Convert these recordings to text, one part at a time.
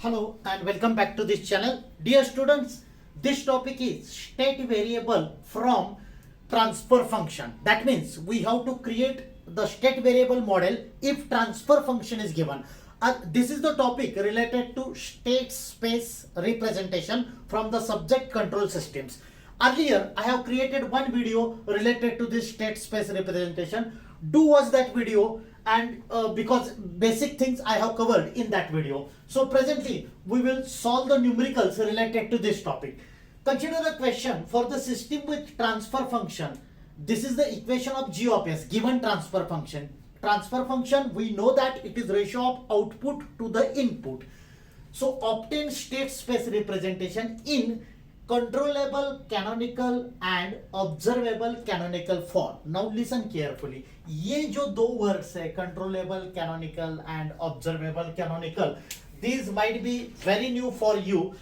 Hello and welcome back to this channel. Dear students, this topic is state variable from transfer function. That means we have to create the state variable model if transfer function is given. This is the topic related to state space representation from the subject control systems. Earlier, I have created one video related to this state space representation. Do watch that video and because basic things I have covered in that video. So presently we will solve the numericals related to this topic. Consider the question for the system with transfer function. This is the equation of g of s given transfer function. Transfer function, we know that it is ratio of output to the input. So obtain state space representation in controllable canonical and observable canonical form. Now listen carefully. ये जो दो words है controllable canonical and observable canonical, these might be very new for you.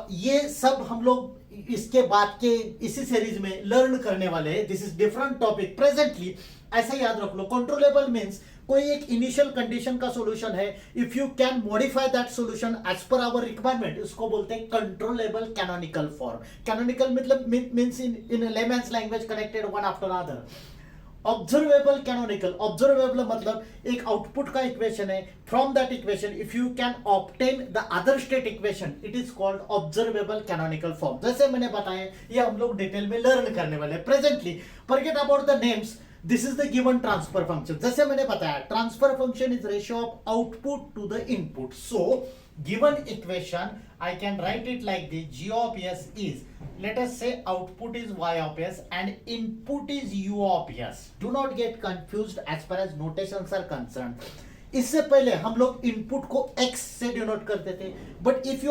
ये सब हम लोग इसके बाद के इसी सीरीज में लर्न करने वाले हैं. This is different topic. Presently ऐसा याद रख लो, कंट्रोलेबल मीन्स कोई एक इनिशियल कंडीशन का सॉल्यूशन है. If you can modify that solution as per our requirement, इसको बोलते हैं कंट्रोलेबल कैनोनिकल फॉर्म. कैनोनिकल मतलब means in layman's language connected one after other. Observable canonical, observable मतलब एक आउटपुट का इक्वेशन है. From that equation if you can obtain the other state equation, it is called observable canonical form. जैसे मैंने बताया, ये हम लोग डिटेल में लर्न करने वाले. Presently forget about the names. This is the given transfer function. जैसे मैंने बताया, transfer function is ratio of output to the input. So given equation I can write it like this. G of s is, let us say output is y of s and input is u of s. Do not get confused as far as notations are concerned. इससे पहले हम लोग input को x से denote करते थे, but if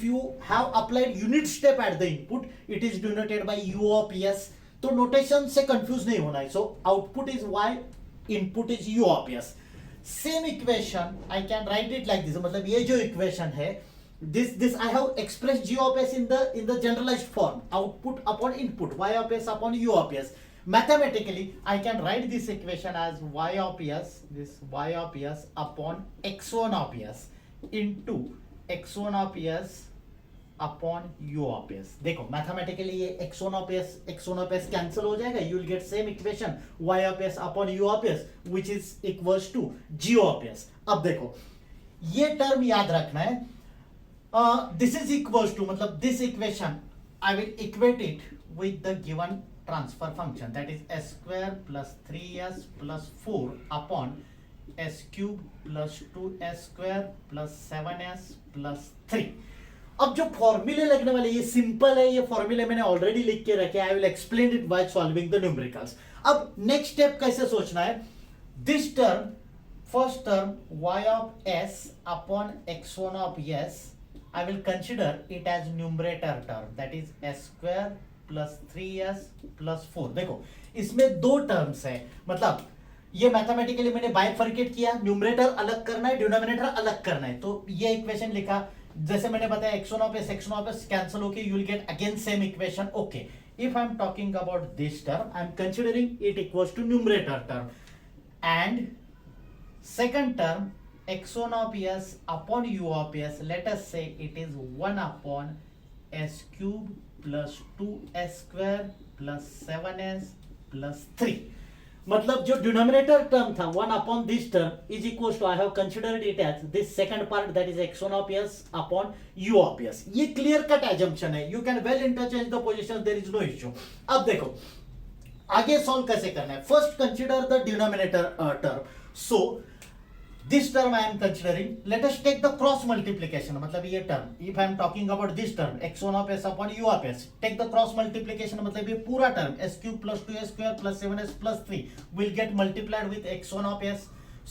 you have applied unit step at the input, it is denoted by u of s. तो notation से कंफ्यूज नहीं होना है. So output is y, input is u of s. Same equation I can write it like this. मतलब ये जो equation है, this I have expressed g of s in the generalized form, output upon input, y of s upon u of s. Mathematically I can write this equation as y of s, this y of s upon x1 of s into x1 of s upon u of s. देखो mathematically ये x1 of s cancel हो जाएगा. You will get same equation y of s upon u of s which is equals to g of s. अब देखो ये term याद रखना है. दिस इज इक्वल्स टू, मतलब this equation I will equate it with the given transfer function, that is s square plus 3s plus 4 upon s cube plus 2s square plus 7s plus 3. अब जो फॉर्मूले लगने वाले, ये simple है. ये फॉर्मूले मैंने ऑलरेडी लिख के रखे. I will explain it by solving the numericals. अब नेक्स्ट स्टेप कैसे सोचना है. This term, first term y of s upon x1 of s, I will consider it as numerator term, that is s square plus 3s plus 4. देखो इसमें दो terms है, मतलब ये मैथमेटिकली मैंने बाइफरकेट किया. न्यूमरेटर अलग करना है, डिनोमिनेटर अलग करना है. तो ये इक्वेशन लिखा. जैसे मैंने बताया, x1 of s कैंसिल होके you will get again same equation. Okay, if I am talking about this term, I am considering it equals to numerator term, and second term x1 of s upon u of s, let us say it is 1 upon s cube plus 2s square plus 7s plus 3. मतलब जो denominator term था 1 upon this term is equals to, I have considered it as this second part, that is x1 of s upon u of s. ये clear cut assumption है. You can well interchange the position, there is no issue. अब देखो आगे solve कैसे करना है. First consider the denominator term. So this term I am considering, let us take the cross multiplication. मतलब ये term, if I am talking about this term x1 of s upon u of s, take the cross multiplication. मतलब ये पूरा term s cube plus 2s square plus 7s plus 3 will get multiplied with x1 of s.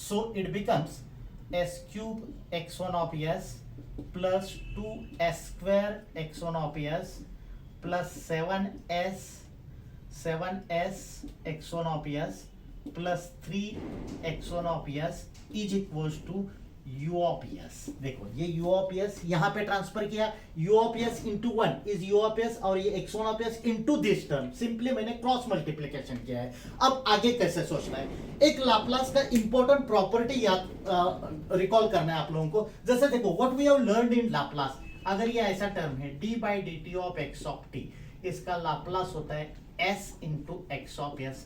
So it becomes s cube x1 of s plus 2s square x1 of s plus 7s x1 of s plus 3 x1 of s is equals to u of S. देखो ये u of S यहां पे transfer किया, u of S into 1 is u of S, और ये x1 of S into this term, simply मैंने cross multiplication किया है। अब आगे कैसे सोचना है, एक लाप्लास का इंपॉर्टेंट प्रॉपर्टी याद रिकॉल करना है आप लोगों को। जैसे देखो what we have learned in Laplace, अगर ये ऐसा टर्म है d by d t of x of t, इसका लाप्लास होता है s into x of s.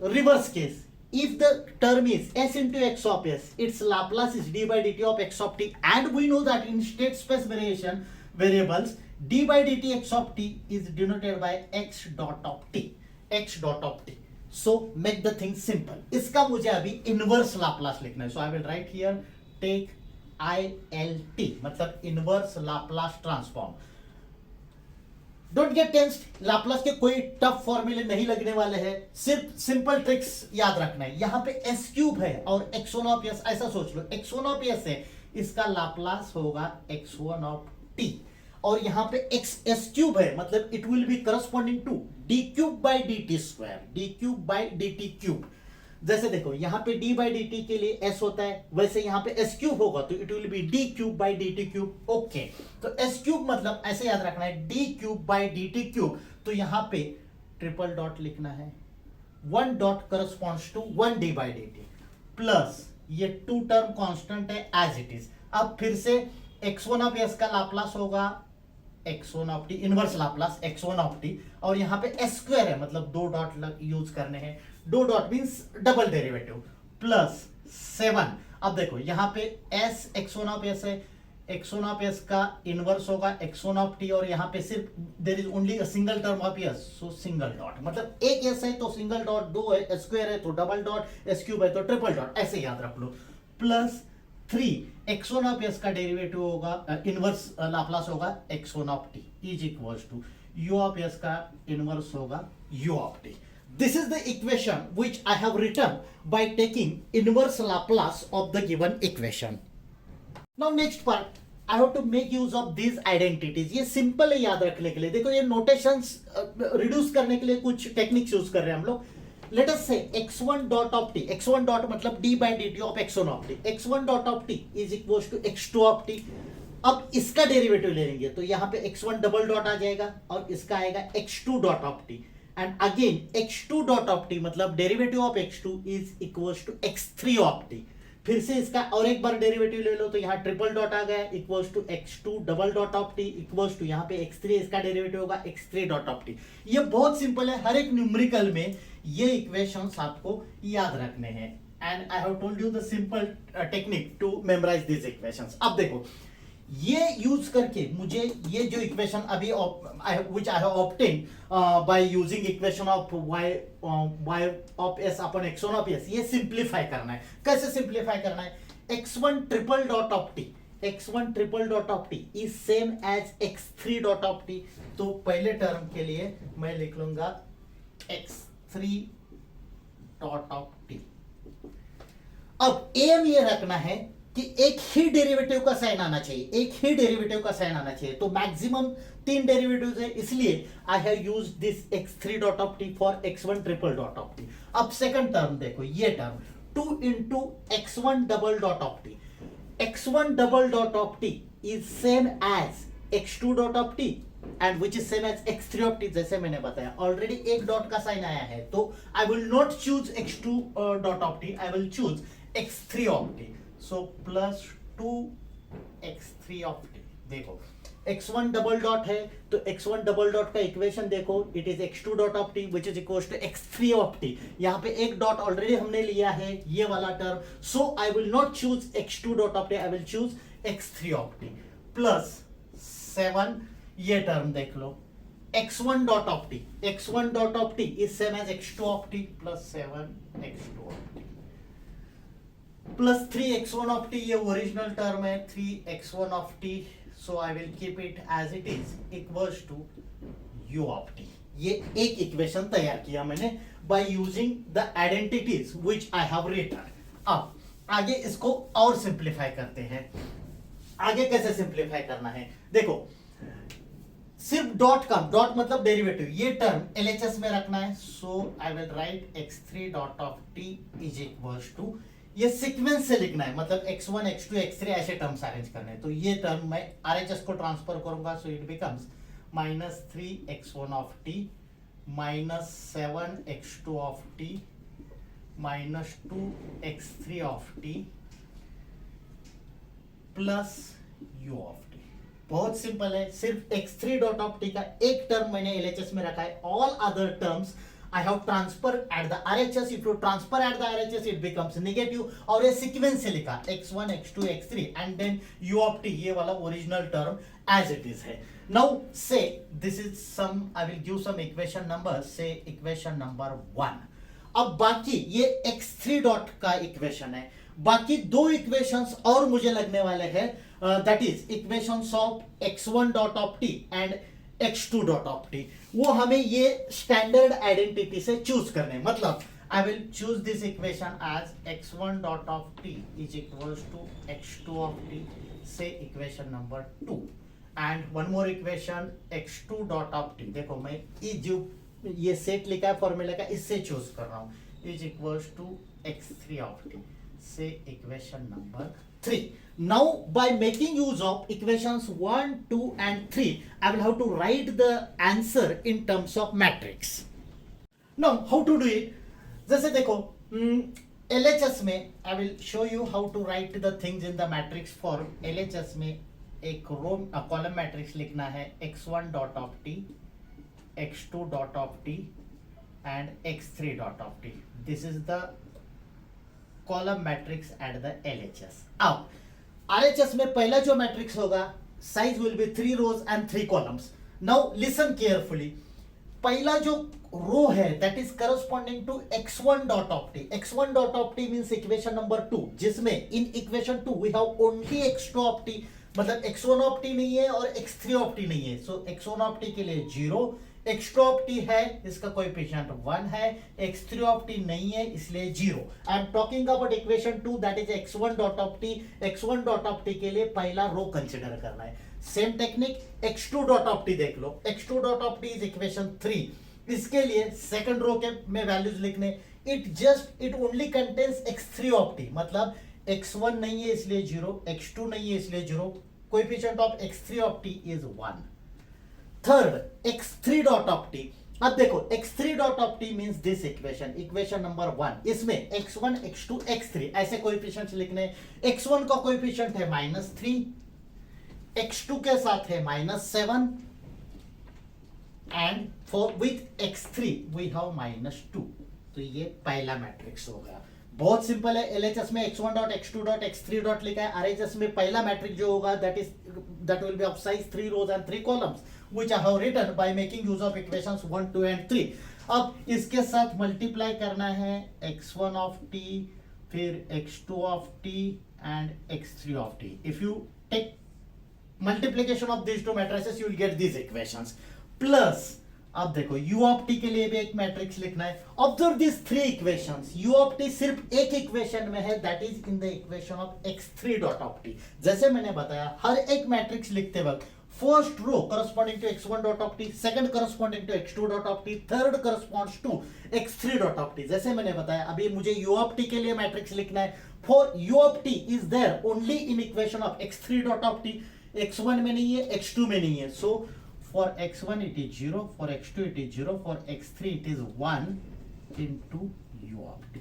Reverse case, if the term is s into x of s, its Laplace is d by dt of x of t, and we know that in state space variables d by dt x of t is denoted by x dot of t, x dot of t. So make the thing simple. इसका मुझे अभी inverse Laplace लिखना है, so I will write here take ILT, मतलब inverse Laplace transform. Don't get tensed, Laplace के कोई tough फॉर्मूले नहीं लगने वाले हैं, सिर्फ सिंपल ट्रिक्स याद रखना है। यहाँ पे एस क्यूब है और x1 ऑफ एस, ऐसा सोच लो x1 ऑफ एस है, इसका लाप्लास होगा x1 ऑफ t, और यहाँ पे x एस क्यूब है, मतलब it will be corresponding to d cube by d t square, d cube by d t cube. जैसे देखो यहाँ पे d बाई डी टी के लिए s होता है, वैसे यहाँ पे s क्यूब होगा तो it will be d cube by d t cube. Okay, तो s क्यूब मतलब ऐसे याद रखना है d cube by d t cube, तो यहाँ पे ट्रिपल डॉट लिखना है, 1 dot corresponds to 1 d by d t, plus ये 2 टर्म कांस्टेंट है एज इट इज। अब फिर से x1 ऑफ s का लाप्लास होगा x1 of t, inverse Laplace x1 of t, और यहाँ पे s स्क्वायर है, मतलब 2 डॉट यूज करने हैं, 2 dot means double derivative, plus 7। अब देखो यहाँ पे s x1 ऑफ s है, x1 ऑफ s का इनवर्स होगा x1 ऑफ t, और यहाँ पे सिर्फ there is only a single term of s, so single dot, मतलब एक s है तो सिंगल डॉट, 2 है s स्क्वायर है तो डबल डॉट, s क्यूब है तो ट्रिपल डॉट, ऐसे याद रख लो। प्लस 3 x1 ऑफ s का डेरिवेटिव होगा, इनवर्स लाप्लास होगा x1 of t is equals to u of s का इनवर्स होगा u of t। This is the equation which I have written by taking inverse Laplace of the given equation. Now next part, I have to make use of these identities. ये simple है याद रखने के लिए। देखो ये notations reduce करने के लिए कुछ techniques use कर रहे हैं हम लोग। Let us say x1 dot of t, x1 dot मतलब d by dt of x1 of t, x1 dot of t is equals to x2 of t। अब इसका डेरिवेटिव ले लेंगे तो यहाँ पे x1 डबल डॉट आ जाएगा और इसका आएगा x2 dot of t, and again x2 dot of t मतलब derivative of x2 is equals to x3 of t। फिर से इसका और एक बार डेरिवेटिव ले लो तो यहाँ ट्रिपल डॉट आ गया, equals to x2 double dot of t equals to यहाँ पे x3, इसका डेरिवेटिव होगा x3 डॉट ऑफ t। ये बहुत सिंपल है, हर एक न्यूमेरिकल में ये इक्वेशंस आपको याद रखने हैं, and I have told you the simple technique to memorize this equations. अब देखो ये यूज करके मुझे ये जो इक्वेशन अभी which I have obtained by using equation of y of s upon x1 of s, ये सिंप्लीफाई करना है। कैसे सिंप्लीफाई करना है, x1 triple dot of t, x1 triple dot of t is same as x3 dot of t, तो पहले term के लिए मैं लिख लूंगा x3 डॉट ऑफ t। अब एम ये रखना है कि एक ही डेरिवेटिव का साइन आना चाहिए, एक ही डेरिवेटिव का साइन आना चाहिए, तो मैक्सिमम 3 डेरिवेटिव्स है, इसलिए I have used this x3 dot of t for x1 triple dot of t। अब सेकंड टर्म देखो, ये term 2 into x1 double dot of t, x1 double dot of t is same as x2 dot of t and which is same as x3 of t। जैसे मैंने बताया already एक dot का sign आया है, तो आई will not choose x2 dot of t, I will choose x3 of t। So plus 2x3 of t। देखो x1 double dot है तो x1 डबल डॉट का इक्वेशन देखो, it is x2 dot of t which is equals to x3 of t। यहाँ पे एक dot already हमने लिया है, ये वाला term, so I will not choose x2 dot of t, I will choose x3 of t, plus 7 ये term देख लो, x1 dot of t, x1 dot of t is same as x2 of t plus 7 x2 of t, plus 3x1 of t, ये original term है 3x1 of t, so I will keep it as it is equals to u of t। ये एक equation तैयार किया मैंने by using the identities which I have written. अब आगे इसको और सिंप्लीफाई करते हैं। आगे कैसे सिंप्लीफाई करना है, देखो सिर्फ डॉट का, डॉट मतलब डेरिवेटिव, ये टर्म LHS में रखना है, so I will write x3 dot of t is equals to ये सीक्वेंस से लिखना है, मतलब x1 x2 x3 ऐसे टर्म्स अरेंज करने हैं। तो ये टर्म मैं RHS को ट्रांसफर करूंगा, so it becomes -3x1 of t -7x2 of t -2x3 of t plus u of t। बहुत सिंपल है, सिर्फ x3 डॉट ऑफ t का एक टर्म मैंने LHS में रखा है, all other terms I have transferred at the RHS. If you transfer at the RHS, it becomes negative. और ये सीक्वेंस से लिखा x1, x2, x3 and then u of t, ये वाला original term as it is है. Now say this is some, I will give some equation number, say equation number 1. अब बाकी ये x3 डॉट का इक्वेशन है, बाकी दो इक्वेशंस और मुझे लगने वाले हैं, that is equations of x1 dot of t and x2 dot of t। वो हमें ये स्टैंडर्ड आइडेंटिटी से चूज करने, मतलब I will choose this equation as x1 dot of t is equals to x2 of t, से equation number 2 and one more equation x2 dot of t। देखो मैं जो ये सेट लिखा है फॉर्मूला का, इससे चूज कर रहा हूं, is equals to x3 of t, से equation number 3. Now by making use of equations 1, 2 and 3, I will have to write the answer in terms of matrix. Now how to do it? जैसे देखो LHS में I will show you how to write the things in the matrix form. LHS में एक row column matrix लिखना है, x1 dot of t, x2 dot of t and x3 dot of t. This is the column matrix at the LHS. अब RHS में पहला जो matrix होगा, size will be 3 rows and 3 columns. Now listen carefully. पहला जो row है that is corresponding to x1 dot of t. x1 dot of t means equation number 2, जिसमें in equation 2 we have only x2 of t, मतलब x1 of t नहीं है और x3 of t नहीं है. सो x1 ऑफ t के लिए 0, x2 of t है, इसका कोएफिशिएंट 1 है, x3 ऑफ t नहीं है इसलिए 0. I am talking about equation 2 that is x1 dot of t. x1 dot of t के लिए पहला रो कंसीडर करना है. Same technique x2 dot of t देख लो. x2 dot of t is equation 3. इसके लिए सेकंड रो के में वैल्यूज लिखने, it only contains x3 of t, मतलब x1 नहीं है इसलिए 0, x2 नहीं है इसलिए 0, coefficient of x3 of t is 1. Third x3 dot of t. अब देखो x3 dot of t means this equation, equation number 1. इसमें x1, x2, x3 ऐसे कोएफिशिएंट्स लिखने. x1 का कोएफिशिएंट है -3, x2 के साथ है -7 and for with x3 we have -2. तो ये पहला मैट्रिक्स होगा. बहुत सिंपल है. LHS में x1 dot, x2 dot, x3 dot लिखा है. RHS में पहला मैट्रिक्स जो होगा that will be of size 3 rows and 3 columns, which I have written by making use of equations 1, 2 and 3. अब इसके साथ मल्टीप्लाई करना है x1 ऑफ t, फिर x2 of t and x3 of t. If you take multiplication of these two matrices, you will get these equations. Plus अब देखो u of t के लिए भी एक मैट्रिक्स लिखना है. Observe this 3 equations. u of t सिर्फ एक इक्वेशन में है, that is in the equation of x3 dot of t. जैसे मैंने बताया, हर एक मैट्रिक्स लिखते वक्त first row corresponding to x1 dot of t, second corresponding to x2 dot of t, third corresponds to x3 dot of t. जैसे मैंने बताया, अभी मुझे u ऑफ t के लिए मैट्रिक्स लिखना है. For u of t is there only in equation of x3 dot of t. x1 में नहीं है, x2 में नहीं है. सो for x1 it is 0, for x2 it is 0, for x3 it is 1 into u of t.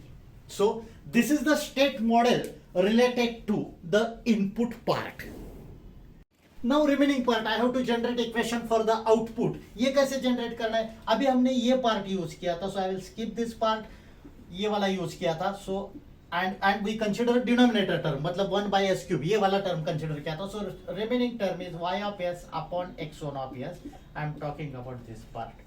So this is the state model related to the input part. Now remaining part I have to generate equation for the output. ये कैसे generate करना है? अभी हमने ये part use किया था, so I will skip this part. ये वाला यूज किया था, so and we consider denominator term, मतलब 1 by s cube, ये वाला टर्म कंसिडर किया था. So remaining term is y of s upon x1 of s. I am talking about this part,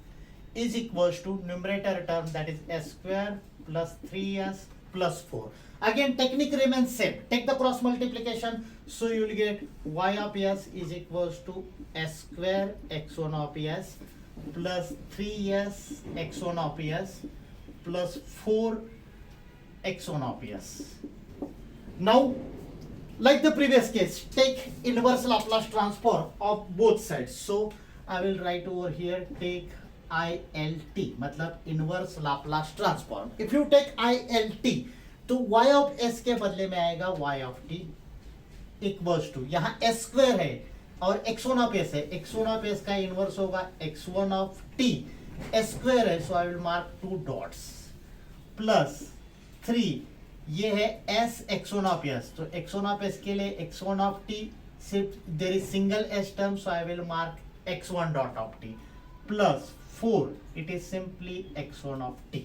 is equals to numerator term that is s square plus 3s plus 4. Again technique remains same. Take the cross multiplication, so you will get y of s is equals to s square x1 of s plus 3s x1 of s plus 4 x1 of s. Now like the previous case, take inverse Laplace transform of both sides. So I will write over here, take ILT, मतलब inverse Laplace transform. If you take ILT, तो y of s के बदले में आएगा y of t equals to, यहाँ s square है और x1 of s है, x1 ऑफ s का इनवर्स होगा x1 of t, s square है, so I will mark 2 dots, plus 3, ये है s x1 ऑफ s, तो x1 ऑफ s के लिए x1 ऑफ t, सिर्फ there is single s term, so I will mark x1 dot of t, plus 4, it is simply x1 of t.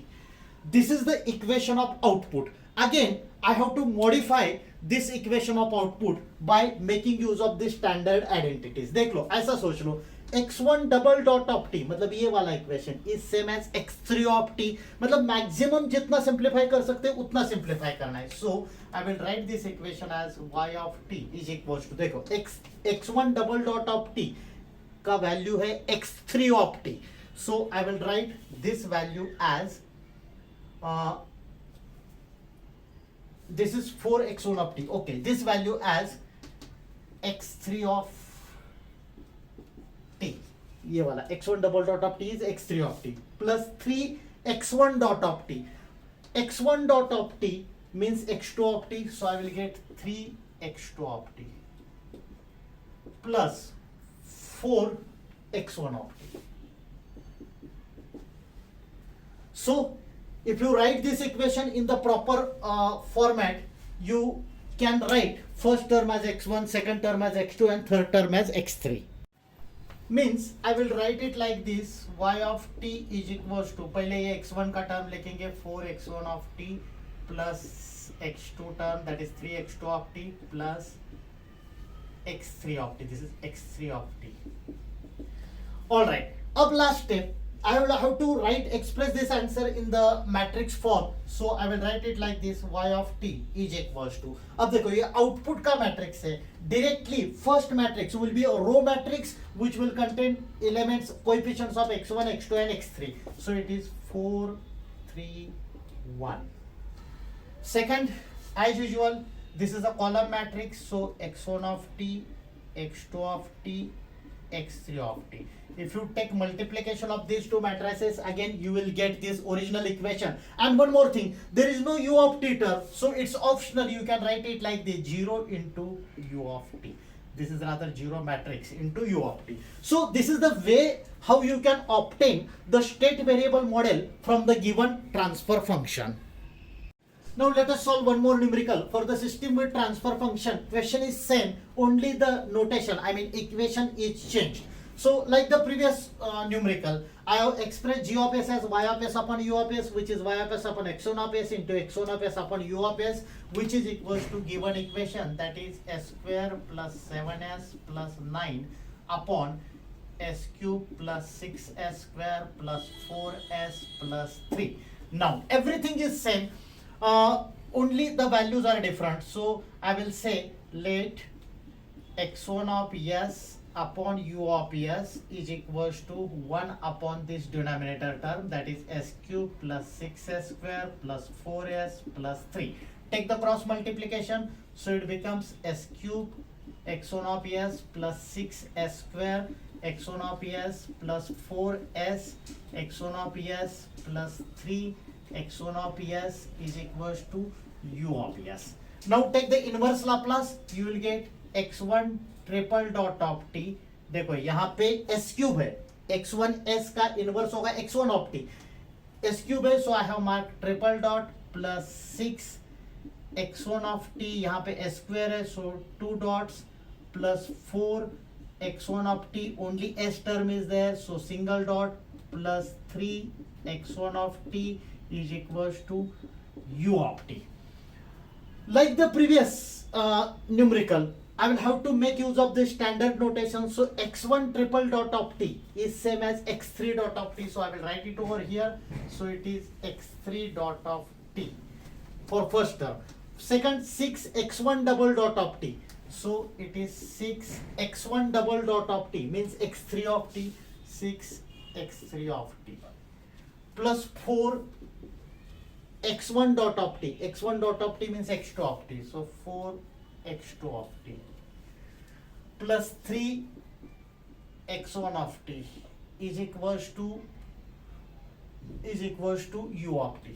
This is the equation of output. Again, I have to modify this equation of output by making use of the standard identities. देख लो, ऐसा सोच लो, x1 double dot of t, मतलब ये वाला equation is same as x3 of t, मतलब maximum जितना सिंप्लीफाई कर सकते हैं उतना सिंप्लीफाई करना है. So I will write this equation as y of t is equals to, देखो x1 double dot of t का वैल्यू है x3 of t. So I will write this value as this is 4x1 of t. Okay, this value as x3 of t. ये वाला x1 double dot of t is x3 of t plus 3x1 dot of t. x1 dot of t means x2 of t, so I will get 3x2 of t plus 4x1 of t. So if you write this equation in the proper format, you can write first term as x1, second term as x2 and third term as x3. Means I will write it like this, y of t is equals to, पहले ये x1 का term लिखेंगे 4x1 of t plus x2 term that is 3x2 of t plus x3 of t. This is x3 of t. All right. अब last step. I will have to express this answer in the matrix form. So I will write it like this, y of t is equals to, अब देखो ये output का matrix है, directly first matrix will be a row matrix which will contain elements, coefficients of x1, x2 and x3. So it is 4, 3, 1. Second, as usual, this is a column matrix, so x1 of t, x2 of t, x3 of t. If you take multiplication of these two matrices, again you will get this original equation. And one more thing, there is no u of t term, so it's optional. You can write it like the 0 into u of t. This is rather 0 matrix into u of t. So this is the way how you can obtain the state variable model from the given transfer function. Now let us solve one more numerical. For the system with transfer function, question is same, only the notation, I mean equation is changed. So like the previous numerical, I have expressed g of s as y of s upon u of s, which is y of s upon x1 of s into x1 of s upon u of s, which is equals to given equation, that is s square plus 7s plus 9 upon s cube plus 6s square plus 4s plus 3. Now everything is same, only the values are different. So I will say let x1 of s upon u of s is equals to 1 upon this denominator term, that is s cube plus 6s square plus 4s plus 3. Take the cross multiplication, so it becomes s cube x1 of s plus 6s square x1 of s plus 4s x1 of s plus 3 x1 of s is equals to u of s. Now take the inverse Laplace, you will get x1 triple dot of T. देखो यहाँ पे S cube है, x1 s का inverse होगा x1 of T, s cube है, so I have mark triple dot plus 6 x1 of t, यहाँ पे s square है, so 2 dots plus 4 x1 of t, only s term is there, so single dot plus 3 x1 of t is equals to u of t. Like the previous numerical, I will have to make use of the standard notation. So x1 triple dot of t is same as x3 dot of t. So I will write it over here. So it is x3 dot of t for first term. Second, 6 x1 double dot of t. So it is 6 x1 double dot of t means x3 of t, 6 x3 of t plus 4 x1 dot of t. x1 dot of t means x2 of t. So 4 x2 of t plus 3 x1 of t is equals to u of t.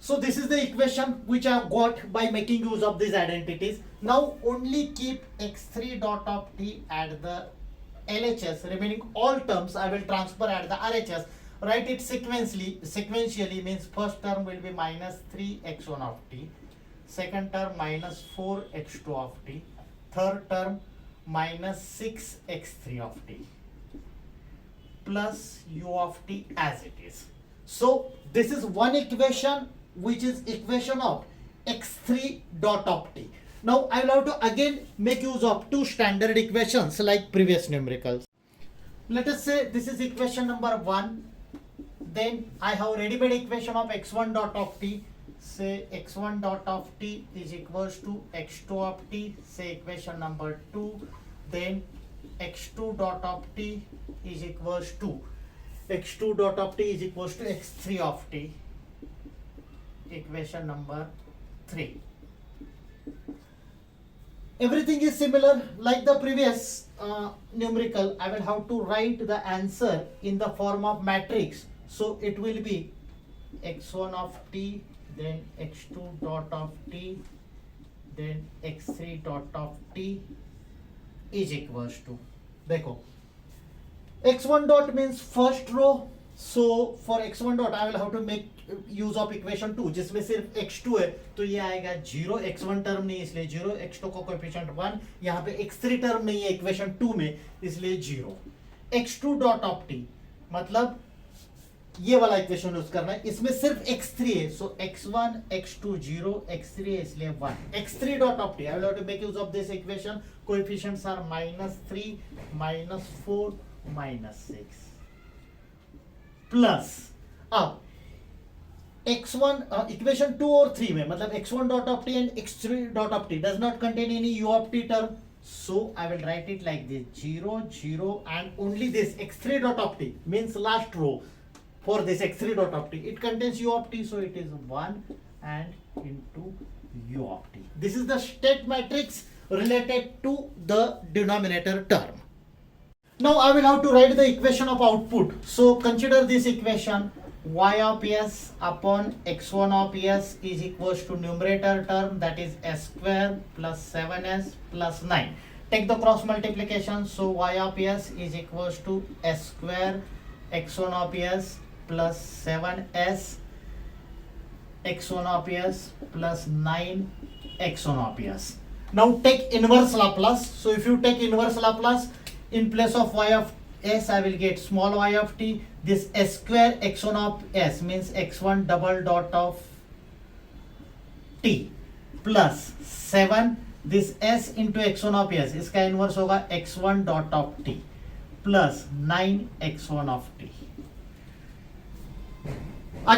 So this is the equation which I have got by making use of these identities. Now only keep x3 dot of t at the LHS. Remaining all terms I will transfer at the RHS. Write it sequentially means first term will be minus 3x1 of t, second term minus 4x2 of t, third term minus 6x3 of t plus u of t as it is. So this is one equation which is equation of x3 dot of t. Now I will have to again make use of two standard equations like previous numericals. Let us say this is equation number 1. Then I have ready-made equation of x1 dot of t. Say x1 dot of t is equals to x2 of t. Say equation number 2. Then x2 dot of t is equals to x2 dot of t is equals to x3 of t. Equation number 3. Everything is similar like the previous numerical. I will have to write the answer in the form of matrix. So it will be x1 of t, then x2 dot of t, then x3 dot of t is equals to, देखो x1 dot means first row. So for x1 dot I will have to make use of equation 2 जिसमें सिर्फ x2 है, तो ये आएगा 0, x1 term नहीं इसलिए 0, x2 को कोएफिशिएंट 1, यहाँ पे x3 टर्म नहीं है इक्वेशन 2 में इसलिए 0. x2 डॉट ऑफ t मतलब ये वाला इक्वेशन यूज करना है, इसमें सिर्फ x3 है, सो x1 x2 0, x3 है इसलिए 1. x3 dot of t I will have to make use of this equation. Coefficients are -3, -4, -6 plus अब x1 इक्वेशन 2 और 3 में मतलब x1 dot of t and x3 dot of t does not contain any u of t term, so I will write it like this 0 0 and only this x3 dot of t means last row for this x3 dot of t it contains u of t, so it is 1 and into u of t. This is the state matrix related to the denominator term. Now I will have to write the equation of output. So consider this equation, y of s upon x1 of s is equals to numerator term that is s square plus 7s plus 9. Take the cross multiplication, so y of s is equals to s square x1 of s plus 7s x1 of s plus 9 x1 of s. Now take inverse Laplace. So if you take inverse Laplace, in place of y of s I will get small y of t. This s square x1 of s means x1 double dot of t plus 7 this s into x1 of s इसका inverse होगा x1 dot of t plus 9 x1 of t.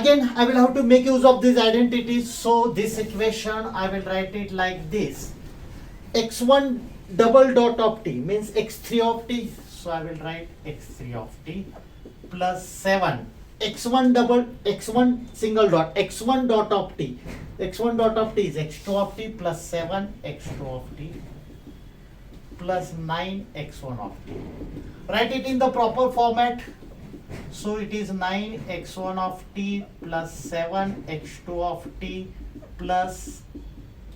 Again I will have to make use of these identities, so this equation I will write it like this. x1 double dot of t means x3 of t, so I will write x3 of t plus 7 x1 single dot x1 dot of t, x1 dot of t is x2 of t plus 7 x2 of t plus 9 x1 of t. Write it in the proper format, so it is 9 x1 of t plus 7 x2 of t plus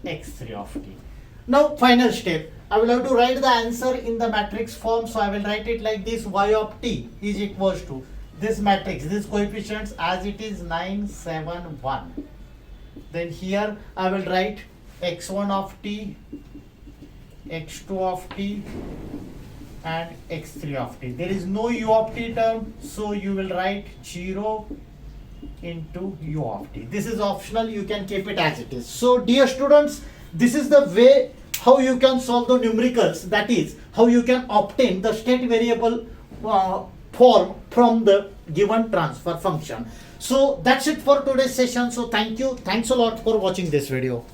x3 of t. Now final step, I will have to write the answer in the matrix form, so I will write it like this. Y of t is equals to this matrix, this coefficients as it is 9 7 1. Then here I will write x1 of t, x2 of t and x3 of t. There is no u of t term, so you will write 0 into u of t. This is optional, you can keep it as it is. So dear students, this is the way how you can solve the numericals, that is how you can obtain the state variable form from the given transfer function. So that's it for today's session. So thank you, thanks a lot for watching this video.